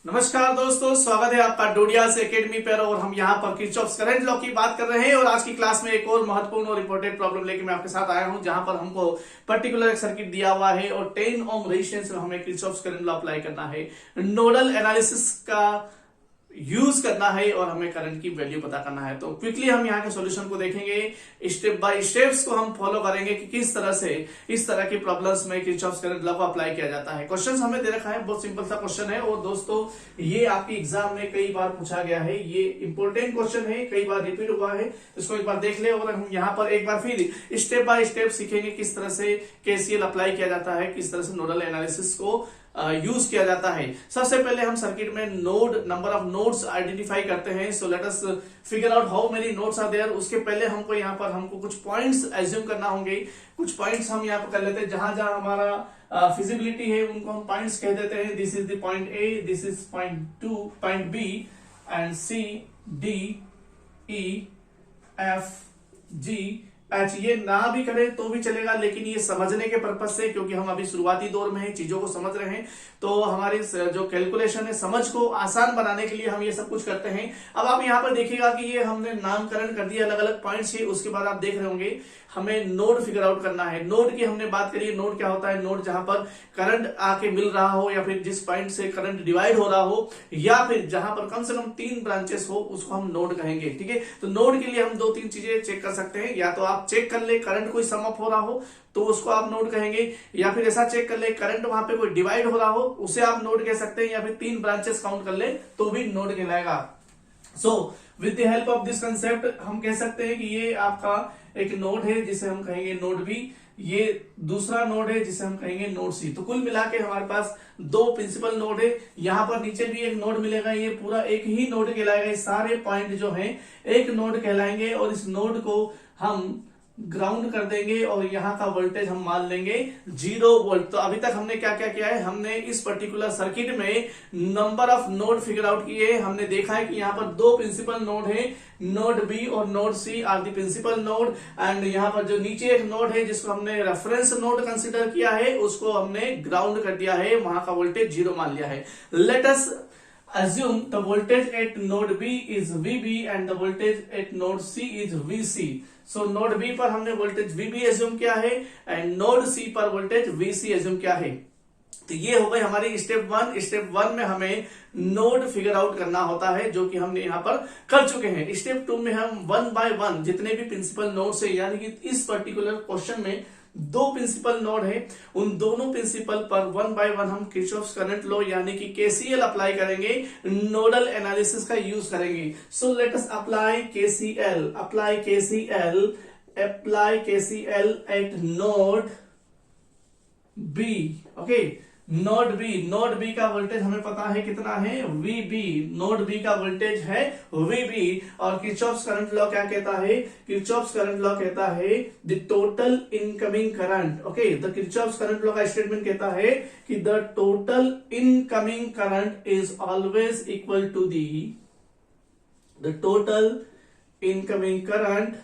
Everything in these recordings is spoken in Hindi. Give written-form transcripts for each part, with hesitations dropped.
नमस्कार दोस्तों, स्वागत है आपका डोडियास एकेडमी पर। और हम यहाँ पर किरचॉफ्स करंट लॉ की बात कर रहे हैं। और आज की क्लास में एक और महत्वपूर्ण और इंपॉर्टेंट प्रॉब्लम लेके मैं आपके साथ आया हूँ, जहां पर हमको पर्टिकुलर एक सर्किट दिया हुआ है और 10 ओम रेजिस्टेंस में हमें किरचॉफ्स करंट लॉ अप्लाई करना है, नोडल एनालिसिस का यूज करना है और हमें करंट की वैल्यू पता करना है। तो क्विकली हम यहाँ के सॉल्यूशन को देखेंगे, स्टेप बाय स्टेप्स को हम फॉलो करेंगे कि किस तरह से इस तरह की प्रॉब्लम्स में किरचॉफ्स करंट लॉ को अप्लाई किया जाता है। क्वेश्चन हमें दे रखा है, बहुत सिंपल सा क्वेश्चन है और दोस्तों ये आपकी एग्जाम में कई बार पूछा गया है, ये इंपॉर्टेंट क्वेश्चन है, कई बार रिपीट हुआ है, इसको एक बार देख ले। और हम यहाँ पर एक बार फिर स्टेप बाय स्टेप सीखेंगे किस तरह से केसीएल अप्लाई किया जाता है, किस तरह से नोडल एनालिसिस को यूज किया जाता है। सबसे पहले हम सर्किट में node number of nodes identify करते हैं। So let us figure out how many nodes are there. उसके पहले हमको यहाँ पर कुछ पॉइंट्स एज्यूम करना होंगे। कुछ पॉइंट्स हम यहाँ पर कर लेते हैं, जहां जहां हमारा फिजिबिलिटी है उनको हम पॉइंट्स कह देते हैं। This is the point A, this is point two, point B and C, D, E, F, G, H. ये ना भी करें तो भी चलेगा, लेकिन ये समझने के पर्पज से, क्योंकि हम अभी शुरुआती दौर में हैं, चीजों को समझ रहे हैं, तो हमारी जो कैलकुलेशन है, समझ को आसान बनाने के लिए हम ये सब कुछ करते हैं। अब आप यहाँ पर देखिएगा कि ये हमने नामकरण कर दिया, अलग अलग पॉइंट्स है। उसके बाद आप देख रहे होंगे हमें नोड फिगर आउट करना है। नोड की हमने बात करी, नोड क्या होता है? नोड जहां पर करंट आके मिल रहा हो, या फिर जिस पॉइंट से करंट डिवाइड हो रहा हो, या फिर जहां पर कम से कम 3 ब्रांचेस हो, उसको हम नोड कहेंगे। ठीक है, तो नोड के लिए हम 2-3 चीजें चेक कर सकते हैं। या तो आप चेक कर ले करंट कोई सम अप हो रहा हो तो उसको आप नोड कहेंगे, या फिर ऐसा चेक कर ले करंट वहां पे कोई डिवाइड हो रहा हो, उसे आप नोड कह सकते हैं, या फिर 3 ब्रांचेस काउंट कर ले तो भी नोड कहलाएगा। So with the help of this concept हम कह सकते हैं कि ये आपका एक नोड है जिसे हम कहेंगे नोड बी, ये दूसरा नोड है जिसे हम कहेंगे नोड सी। तो कुल मिला के हमारे पास 2 प्रिंसिपल नोड है। यहाँ पर नीचे भी एक नोड मिलेगा, ये पूरा एक ही नोड कहलाएगा। ये सारे पॉइंट जो हैं एक नोड कहलाएंगे और इस नोड को हम ग्राउंड कर देंगे और यहाँ का वोल्टेज हम मान लेंगे 0 वोल्ट। तो अभी तक हमने क्या क्या किया है? हमने इस पर्टिकुलर सर्किट में number of node figure out किए। हमने देखा है कि यहाँ पर 2 प्रिंसिपल नोड है, नोड बी और node C are the principal node. And यहाँ पर जो नीचे एक नोड है जिसको हमने रेफरेंस नोड कंसिडर किया है, उसको हमने ग्राउंड कर दिया है, वहां का वोल्टेज 0 मान लिया है। Let us assume the voltage at node B is VB and the voltage at node C is VC. So node B पर हमने वोल्टेज VB assume किया है एंड नोड C पर वोल्टेज VC assume किया है। तो ये हो गई हमारी स्टेप 1। स्टेप 1 में हमें नोड फिगर आउट करना होता है, जो कि हमने यहाँ पर कर चुके हैं। स्टेप 2 में हम 1 बाय 1 जितने भी प्रिंसिपल नोड्स है, यानी कि इस पर्टिकुलर क्वेश्चन में 2 प्रिंसिपल नोड है, उन दोनों प्रिंसिपल पर 1 बाय 1 हम किरचॉफ्स करंट लॉ यानी कि केसीएल अप्लाई करेंगे, नोडल एनालिसिस का यूज करेंगे। So let us apply KCL, apply KCL, apply KCL at node B. Okay, node B का वोल्टेज हमें पता है कितना है, वीबी। नोड बी का वोल्टेज है वीबी। और किरचॉफ्स करंट लॉ क्या कहता है? किरचॉफ्स करंट लॉ कहता है the total incoming current. Okay, the Kirchhoff's current law का स्टेटमेंट कहता है कि the total incoming current is always equal to the total incoming current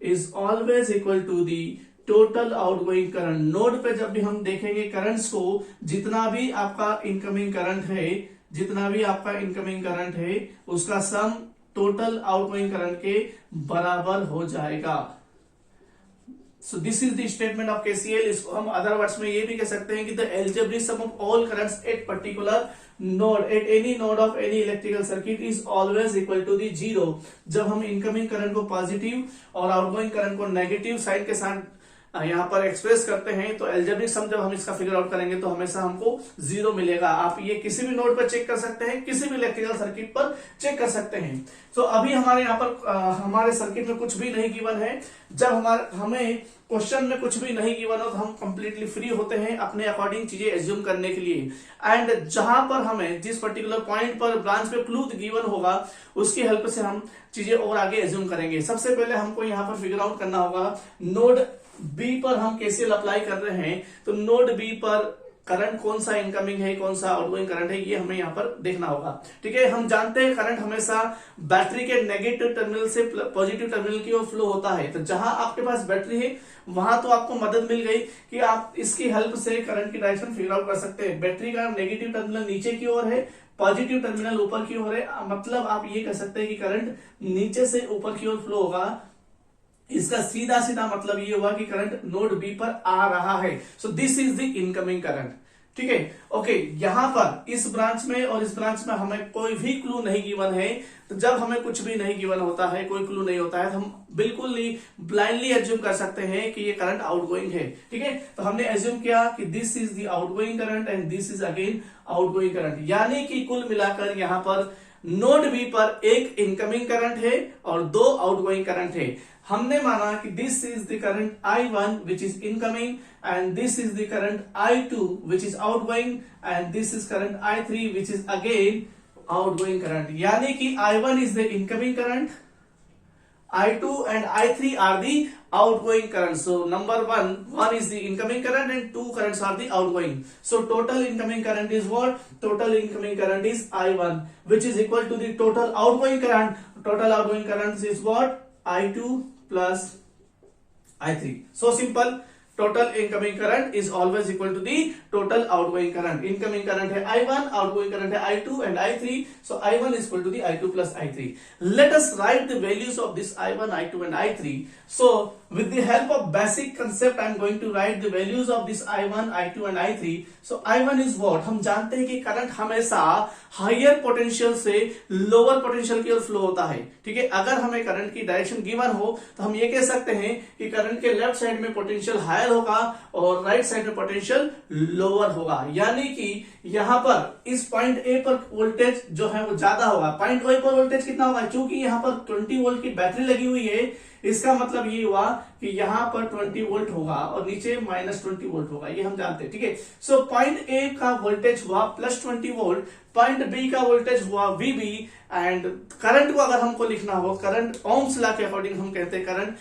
is always equal to the total outgoing current. Node पे जब भी हम देखेंगे करंट्स को, जितना भी आपका इनकमिंग करंट है, जितना भी आपका इनकमिंग करंट है, उसका सम टोटल आउटगोइंग करंट के बराबर हो जाएगा। So this is the statement of KCL. इसको हम अदर वर्ड्स में ये भी कह सकते हैं कि the algebraic sum of all currents at particular node at any node of any electrical circuit is always equal to the 0। जब हम इनकमिंग करंट को पॉजिटिव और आउटगोइंग करंट को नेगेटिव साइड के साथ यहाँ पर एक्सप्रेस करते हैं, तो एल्जेब्रिक सम जब हम इसका फिगर आउट करेंगे तो हमेशा हमको 0 मिलेगा। आप ये किसी भी नोड पर चेक कर सकते हैं, किसी भी इलेक्ट्रिकल सर्किट पर चेक कर सकते हैं। तो अभी हमारे यहाँ पर हमारे सर्किट में कुछ भी नहीं गिवन है। जब हमें क्वेश्चन में कुछ भी नहीं गिवन हो तो हम कंप्लीटली फ्री होते हैं अपने अकॉर्डिंग चीजें एज्यूम करने के लिए। एंड जहां पर हमें जिस पर्टिकुलर पॉइंट पर ब्रांच पे क्लू गिवन होगा, उसकी हेल्प से हम चीजें और आगे एज्यूम करेंगे। सबसे पहले हमको यहाँ पर फिगर आउट करना होगा, नोड बी पर हम केसीएल अप्लाई कर रहे हैं, तो नोड बी पर करंट कौन सा इनकमिंग है कौन सा आउटगोइंग करंट है ये हमें यहाँ पर देखना होगा। ठीक है, हम जानते हैं करंट हमेशा बैटरी के नेगेटिव टर्मिनल से पॉजिटिव टर्मिनल की ओर फ्लो होता है। तो जहां आपके पास बैटरी है वहां तो आपको मदद मिल गई कि आप इसकी हेल्प से करंट की डायरेक्शन फिगर आउट कर सकते हैं। बैटरी का नेगेटिव टर्मिनल नीचे की ओर है, पॉजिटिव टर्मिनल ऊपर की ओर है, मतलब आप ये कह सकते हैं कि करंट नीचे से ऊपर की ओर फ्लो होगा। इसका सीधा सीधा मतलब ये हुआ कि करंट नोड बी पर आ रहा है। So this is the incoming current. ठीक है, ओके, यहां पर इस ब्रांच में और इस ब्रांच में हमें कोई भी क्लू नहीं गिवन है। तो जब हमें कुछ भी नहीं गिवन होता है, कोई क्लू नहीं होता है, तो हम बिल्कुल ही ब्लाइंडली एज्यूम कर सकते हैं कि ये करंट आउटगोइंग है। ठीक है, तो हमने एज्यूम किया कि this is the outgoing current and this is again outgoing current, यानी कि कुल मिलाकर यहां पर नोड बी पर एक इनकमिंग करंट है और दो आउटगोइंग करंट है। हमने माना कि this is the current I1 which is incoming and this is the current I2 which is outgoing and this is current I3 which is again outgoing current, यानी कि I1 is the incoming current, I2 and I3 are the outgoing current. So number one is the incoming current and two currents are the outgoing. So total incoming current is what? Total incoming current is I1, which is equal to the total outgoing current. Total outgoing current is what? I2 plus I3. So simple. Total incoming current is always equal to the total outgoing current. Incoming current है I1, outgoing current है I2 and I3. So I1 is equal to the I2 plus I3. Let us write the values of this I1, I2 and I3. So with the help of basic concept, I am going to write the values of this I1, I2 and I3. So I1 is what? हम जानते हैं कि करंट हमेशा हायर पोटेंशियल से लोअर पोटेंशियल की ओर फ्लो होता है। ठीक है, अगर हमें करंट की डायरेक्शन गिवन हो तो हम ये कह सकते हैं कि करंट के लेफ्ट साइड में पोटेंशियल हायर होगा और राइट साइड में पोटेंशियल लोअर होगा, यानी कि यहां पर इस पॉइंट ए पर वोल्टेज जो है वो ज्यादा होगा। पॉइंट ए पर वोल्टेज कितना होगा? क्योंकि यहां पर 20 वोल्ट की बैटरी लगी हुई है, इसका मतलब ये हुआ कि यहां पर 20 वोल्ट होगा और नीचे -20 वोल्ट होगा, ये हम जानते हैं। ठीक है, सो पॉइंट ए का वोल्टेज हुआ +20 वोल्ट, पॉइंट बी का वोल्टेज हुआ VB एंड करंट को अगर हमको लिखना हो, करंट ओम्स लॉ के अकॉर्डिंग हम कहते हैं current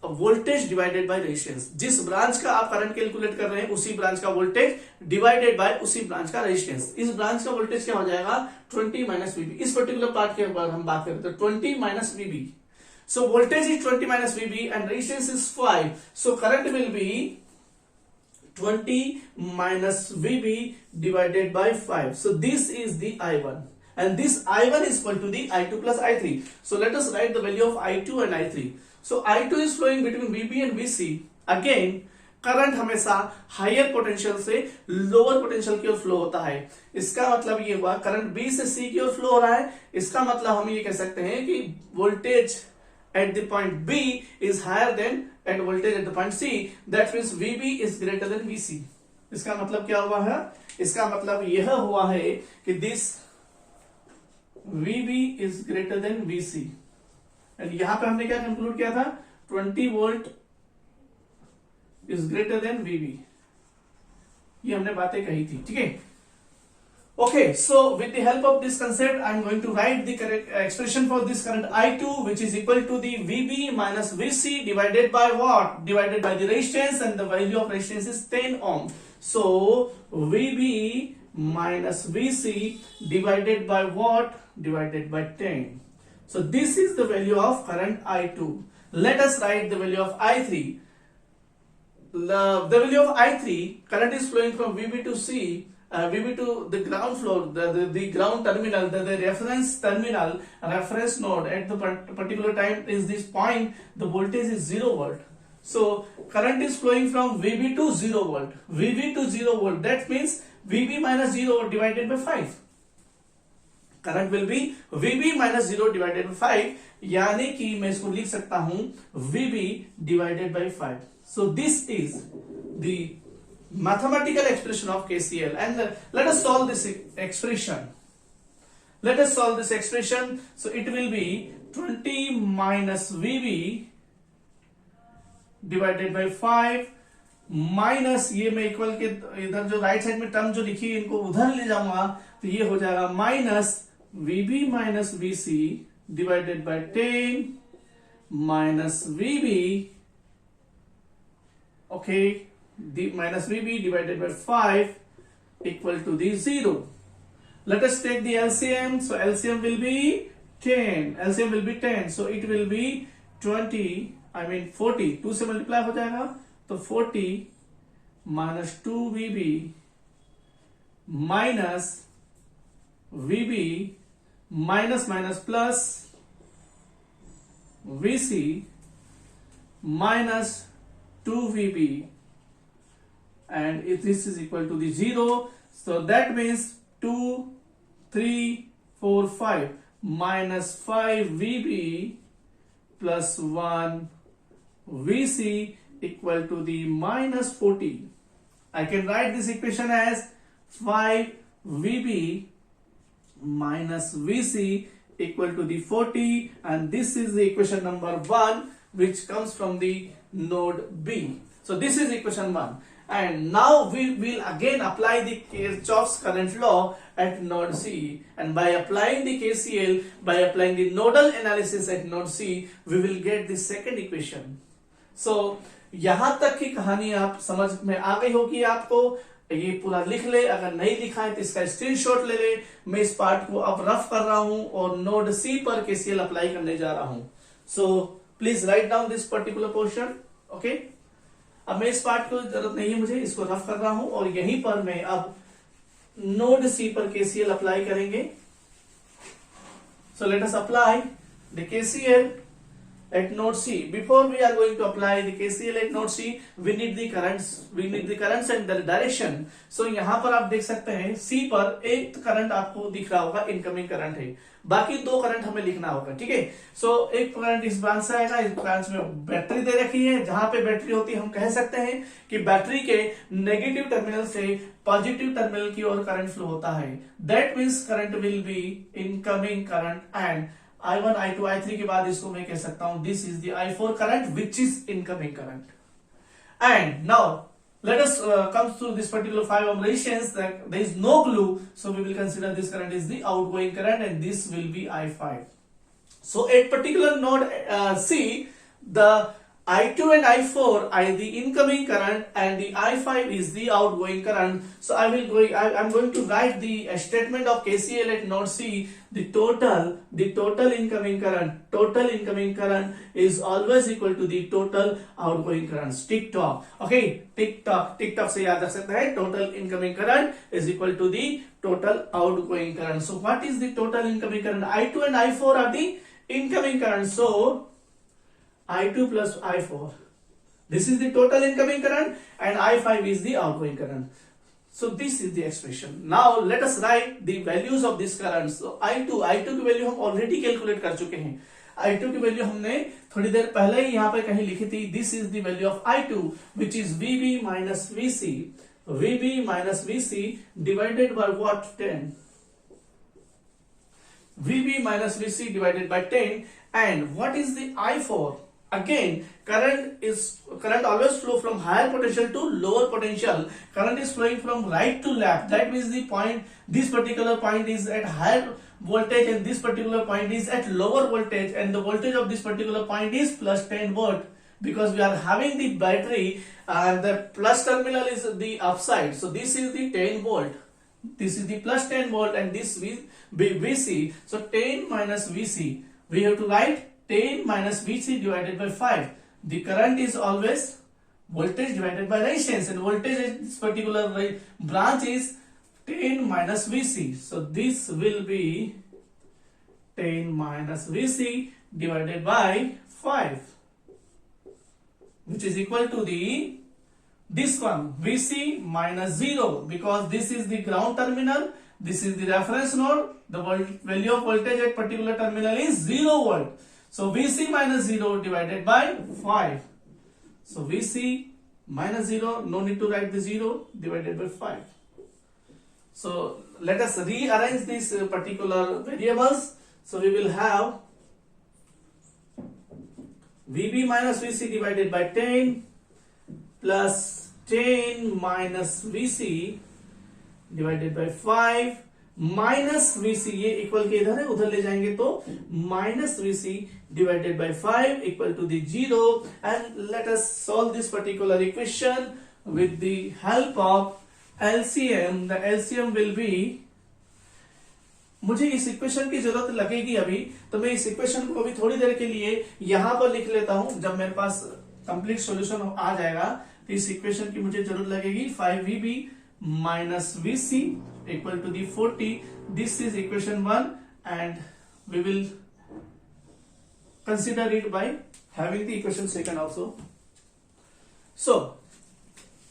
voltage divided by resistance. जिस ब्रांच का आप करंट कैलकुलेट कर रहे हैं उसी ब्रांच का वोल्टेज डिवाइडेड बाय उसी ब्रांच का रेजिस्टेंस। इस ब्रांच का वोल्टेज क्या हो जाएगा? 20 - VB। इस पर्टिकुलर पार्ट के बारे में हम बात करें तो 20 - VB। So voltage is 20 minus VB and resistance is 5. So current will be 20 minus VB divided by 5. So this is the I1 and this I1 is equal to the I2 plus I3. So let us write the value of I2 and I3. So I2 is flowing between VB and VC. Again current हमेशा हायर पोटेंशियल से लोअर पोटेंशियल की ओर फ्लो होता है। इसका मतलब ये हुआ करंट B से C की ओर फ्लो हो रहा है। इसका मतलब हम ये कह सकते हैं कि voltage at the point B is higher than at voltage at the point C. That means VB is greater than VC. इसका मतलब क्या हुआ है? इसका मतलब यह हुआ है कि this VB is greater than VC. and यहां पे हमने क्या कंक्लूड किया था? 20 volt is greater than VB. ये हमने बातें कही थी। ठीक है, okay, so with the help of this concept I am going to write the correct expression for this current I2, which is equal to the VB minus VC divided by what? Divided by the resistance, and the value of resistance is 10 ohm. So VB minus VC divided by what? Divided by 10. So this is the value of current I2. Let us write the value of I3. The value of I3, current is flowing from VB to C. VB to the ground floor, the ground terminal, the reference terminal, reference node at the particular time is this point, the voltage is 0 volt. So current is flowing from VB to 0 volt. VB to 0 volt, that means VB minus 0 divided by 5. Current will be VB minus 0 divided by 5, यानी कि मैं इसको लिख सकता हूं VB divided by 5. So this is the mathematical expression of KCL, and let us solve this expression. Let us solve this expression. So it will be 20 minus VB divided by 5 minus ये मैं इक्वल के इधर जो राइट साइड में टर्म जो लिखी है इनको उधर ले जाऊंगा तो ये हो जाएगा minus VB minus VC divided by 10 minus VB, okay, the minus VB divided by 5 equal to the 0. Let us take the LCM. So LCM will be 10. LCM will be 10. So it will be 40. 2 से मल्टीप्लाई हो जाएगा तो 40 minus 2VB minus VB minus plus VC minus 2VB, and if this is equal to the 0, so that means 2, 3, 4, 5 minus 5VB plus 1 VC equal to the minus 40. I can write this equation as 5VB minus VC equal to the 40, and this is the equation number 1 which comes from the node B. So this is equation 1, and now we will again apply the Kirchhoff's current law at node C, and by applying the KCL, by applying the nodal analysis at node C, we will get the second equation. So यहां तक की कहानी आप समझ में आ गई होगी आपको। ये पूरा लिख ले, अगर नहीं लिखा है तो इसका स्क्रीनशॉट ले ले। मैं इस पार्ट को अब रफ कर रहा हूं और नोड सी पर केसीएल अप्लाई करने जा रहा हूं। So please write down this particular portion. Okay, अब मैं इस पार्ट को जरूरत नहीं है, मुझे इसको रफ कर रहा हूं और यहीं पर मैं अब नोड सी पर केसीएल अप्लाई करेंगे। So let us apply the KCL at node C. Before we are going to apply the KCL at node C, we need the currents and the direction. So यहाँ पर आप देख सकते हैं C पर एक करंट आपको दिख रहा होगा, इनकमिंग करंट है, बाकी दो करंट हमें लिखना होगा। ठीक है, सो एक करंट इस ब्रांच से आएगा, इस ब्रांच में बैटरी दे रखी है, जहां पे बैटरी होती है हम कह सकते हैं कि बैटरी के नेगेटिव टर्मिनल से पॉजिटिव टर्मिनल की ओर करंट फ्लो होता है। That means current will be incoming current, and I1, I2, I3 के बाद इसको मैं कह सकता हूं this is the I4 current which is incoming current. And now let us come through this particular 5 ohm resistance that there is no glue, so we will consider this current is the outgoing current and this will be I5. So at particular node C, the I2 and I4 are the incoming current and the I5 is the outgoing current. So I'm going to write the statement of KCL at node C. The total incoming current is always equal to the total outgoing current. Tick tock. Okay, tick tock से याद रख सकते हैं, total incoming current is equal to the total outgoing current. So what is the total incoming current? I2 and I4 are the incoming current. So I2 plus I4, this is the total incoming current, and I5 is the outgoing current. So this is the expression. Now let us write the values of this current. So I2 की वैल्यू हम ऑलरेडी कैलकुलेट कर चुके हैं। I2 की वैल्यू हमने थोड़ी देर पहले ही यहाँ पे कहीं लिखी थी। This is the value of I2 which is VB minus VC divided by what? 10. VB minus VC divided by 10. And what is the I4? Again, current always flow from higher potential to lower potential. Current is flowing from right to left. That means the point, this particular point is at higher voltage and this particular point is at lower voltage, and the voltage of this particular point is plus 10 volt, because we are having the battery and the plus terminal is the upside. So this is the 10 volt. This is the plus 10 volt and this will be VC. So 10 minus VC. We have to write 10 minus VC divided by 5. The current is always voltage divided by resistance, and voltage in this particular branch is 10 minus VC. So this will be 10 minus VC divided by 5, which is equal to this one, VC minus 0, because this is the ground terminal, this is the reference node. The value of voltage at particular terminal is 0 volt. So VC minus 0 divided by 5. So VC minus 0, no need to write the 0, divided by 5. So let us rearrange these particular variables. So we will have VB minus VC divided by 10 plus 10 minus VC divided by 5 minus VC, ये इक्वल के इधर है, उधर ले जाएंगे तो minus VC divided by 5 equal to the 0, and let us solve this particular equation with the help of LCM, the LCM will be, मुझे इस इक्वेशन की जरूरत लगेगी अभी, तो मैं इस इक्वेशन को अभी थोड़ी देर के लिए यहां पर लिख लेता हूं। जब मेरे पास कंप्लीट सॉल्यूशन आ जाएगा तो इस इक्वेशन की मुझे जरूरत लगेगी 5VB minus VC equal to the 40. This is equation 1 and we will consider it by having the equation second also. So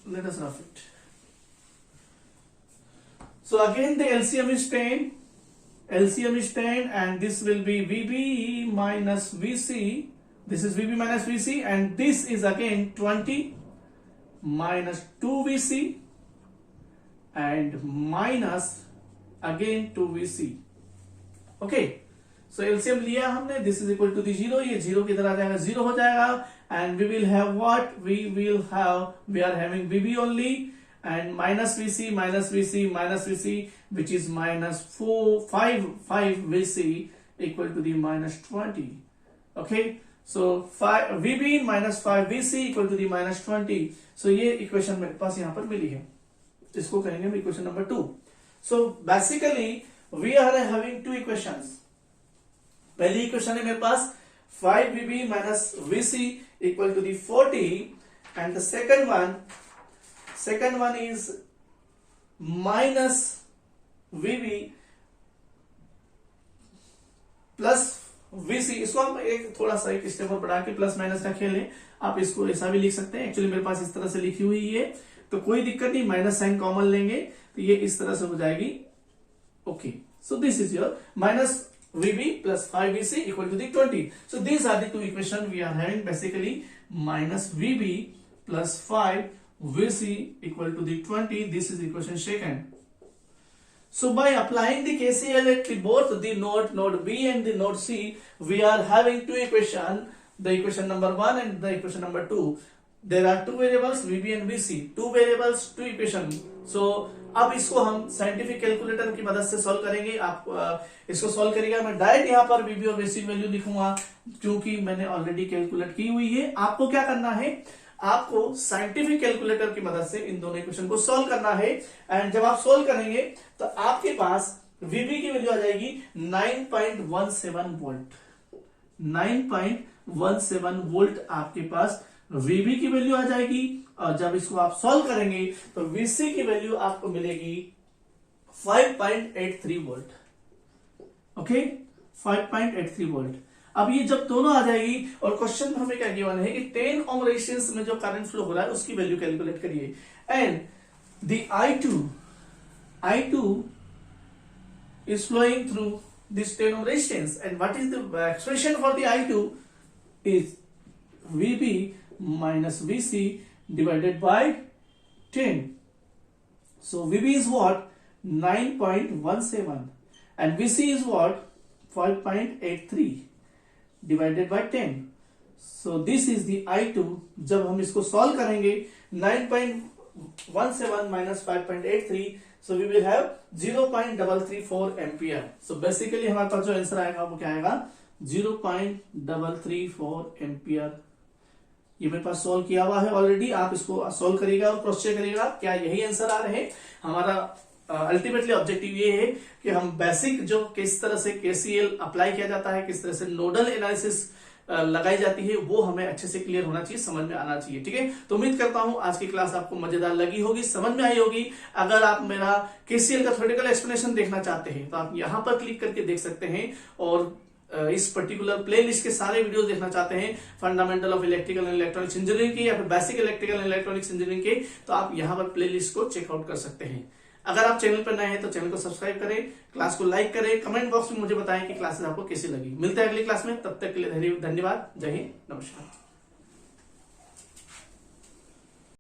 let us rough it. So again the LCM is 10. LCM is 10 and this will be VB minus VC. This is VB minus VC and this is again 20 minus 2VC and minus again 2VC. Okay. So LCM लिया हमने. This is equal to the 0. ये 0 किधर आ जाएगा? 0 हो जाएगा. And we will have what? We are having VB only. And minus VC, minus VC, minus VC, which is minus 5 VC equal to the minus 20. Okay, so 5 VB minus 5 VC equal to the minus 20. So ये इक्वेशन मेरे पास यहाँ पर मिली है, इसको कहेंगे हम equation number 2. So basically we are having two equations. पहली इक्वेशन है मेरे पास 5 VB minus VC equal to the 40 and the second one is minus VB plus VC. इसको हम एक थोड़ा सा एक स्टेप और बढ़ा के प्लस माइनस का खेल है. आप इसको ऐसा भी लिख सकते हैं. एक्चुअली मेरे पास इस तरह से लिखी हुई है तो कोई दिक्कत नहीं, माइनस साइन कॉमन लेंगे तो ये इस तरह से हो जाएगी. Okay, so this is your minus VB plus 5VC equal to the 20. So these are the two equations we are having. Basically minus VB plus 5VC equal to the 20. This is equation second. So by applying the KCL at both the node B and the node C, we are having two equations, the equation number 1 and the equation number 2. There are two variables VB and VC, two variables, two equation. So अब इसको हम साइंटिफिक कैलकुलेटर की मदद से सॉल्व करेंगे. आप इसको सॉल्व करिएगा. मैं डायरेक्ट यहाँ पर VB और VC वैल्यू लिखूंगा क्योंकि मैंने ऑलरेडी कैलकुलेट की हुई है. आपको क्या करना है, आपको साइंटिफिक कैलकुलेटर की मदद से इन दोनों इक्वेशन को सॉल्व करना है. एंड जब आप सॉल्व करेंगे तो आपके पास VB की वैल्यू आ जाएगी 9.17 वोल्ट. 9.17 वोल्ट आपके पास VB की वैल्यू आ जाएगी. और जब इसको आप सॉल्व करेंगे तो VC की वैल्यू आपको मिलेगी 5.83 वोल्ट. Okay, 5.83 volt. अब ये जब दोनों आ जाएगी और क्वेश्चन में हमें क्या गिवन है कि 10 ओम रेजिस्टेंस में जो करंट फ्लो हो रहा है उसकी वैल्यू कैलकुलेट करिए. And the I2 is flowing through this 10 ohm resistance. And what is the expression for the I2 is VB minus VC divided by 10. So VB is what? 9.17 and VC is what? 5.83 divided by 10. So this is the I2. जब हम इसको सॉल्व करेंगे 9.17 minus 5.83, so we will have 0.334 ampere. So basically हमारे पास जो आंसर आएगा वो क्या आएगा? 0.334 एम्पियर. ये मेरे पास सॉल्व किया हुआ है ऑलरेडी. आप इसको सॉल्व करिएगा और क्रॉस चेक करिएगा क्या यही आंसर आ रहे हैं. हमारा अल्टीमेटली ऑब्जेक्टिव ये है कि हम बेसिक जो किस तरह से KCL अप्लाई किया जाता है, किस तरह से नोडल एनालिसिस लगाई जाती है, वो हमें अच्छे से क्लियर होना चाहिए, समझ में आना चाहिए. ठीक है, तो उम्मीद करता हूं आज की क्लास आपको मजेदार लगी होगी, समझ में आई होगी. अगर आप मेरा KCL का थ्योरेटिकल एक्सप्लेनेशन देखना चाहते हैं तो आप यहां पर क्लिक करके देख सकते हैं. और इस पर्टिकुलर प्लेलिस्ट के सारे वीडियोस देखना चाहते हैं fundamental of electrical and electronics engineering के या फिर basic electrical and electronics engineering के, तो आप यहां पर प्लेलिस्ट को चेकआउट कर सकते हैं. अगर आप चैनल पर नए हैं तो चैनल को सब्सक्राइब करें, क्लास को लाइक करें, कमेंट बॉक्स में मुझे बताएं कि क्लासेस आपको कैसी लगी. मिलते हैं अगली क्लास में, तब तक के लिए धन्यवाद. जय हिंद, नमस्कार.